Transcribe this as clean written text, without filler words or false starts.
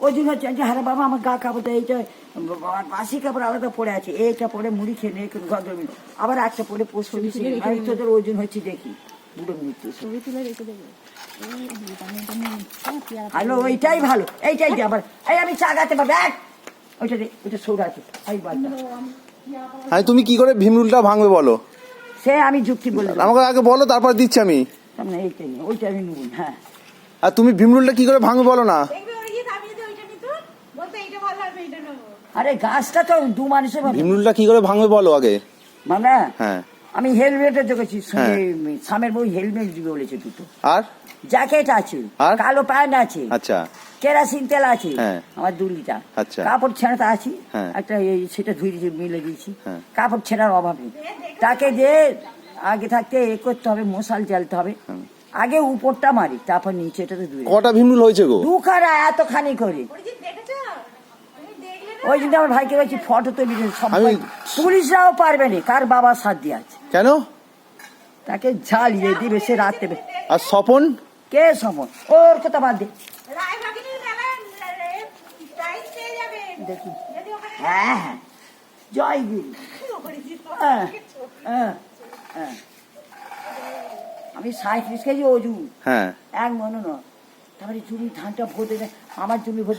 ওজন হচ্ছে যে হারে বাবা আমার গা কাপড় এইটা বাসি কাপড় আলাদা পড়ে আছে, এইটা পরে মুড়ি খেয়ে নিয়ে ঘর মিল, আবার একটা পরে পোস্ট তোদের ওজন হচ্ছে দেখি বুড়ো মৃত্যু। হ্যালো, ওইটাই ভালো, এইটাই দিয়ে আবার এই আমি চাগাতে পারবো ওইটা দে, ওইটা সৌরা আছে। তুমি কি করে ভীমরুলটা ভাঙবে বলো? সে আমি যুক্তি বলে আমাকে আগে বলো, তারপর দিচ্ছি আমি। এইটাই ওইটা আমি নেব। হ্যাঁ, আর তুমি ভীমরুলটা কি করে ভাঙবে বলো না? আরে গাছটা তো দু মানুষের ভীমরুলটা কি করে ভাঙবে বলো আগে। মানে হ্যাঁ, আমি হেলমেটে দেখেছি, সামের বই হেলমেট দিবে বলেছে দুটো, আর জ্যাকেট আছে, আর কালো প্যান্ট আছে, আচ্ছা কেরাসিন তেল আছে, হ্যাঁ। আমার 2 লিটার, আচ্ছা। কাপড় ছেঁড়াতে আছে, হ্যাঁ। একটা সেটা ধুয়ে দিয়েছি, মিলে দিয়েছি, হ্যাঁ। কাপড় ছেঁড়ার অভাবে তাকে যে আগে থাকতে এ করতে হবে, মশাল জ্বালতে হবে, আগে উপরটা মারি তারপর নিচেটা তো ধুয়ে। কটা ভীমরুল হয়েছে গো? দুখানা এতখানি করে। ওই জন্য আমার ভাইকে বলছি ফটো তুলি, পুলিশরাও পারবে না, কার বাবা সাথ দিয়ে আছে কেন? তাকে ঝালিয়ে দিবে সে রাতে। আর স্বপন কে সমন, ওর কথা বাদ দে। দেখি, হ্যাঁ হ্যাঁ, জয় গুরু। হ্যাঁ, হ্যাঁ, হ্যাঁ। আমি 37 কেজি ওজন, হ্যাঁ এক মনে নয়। তারপরে জমি ধানটা ভোটে, আমার জমি ভোট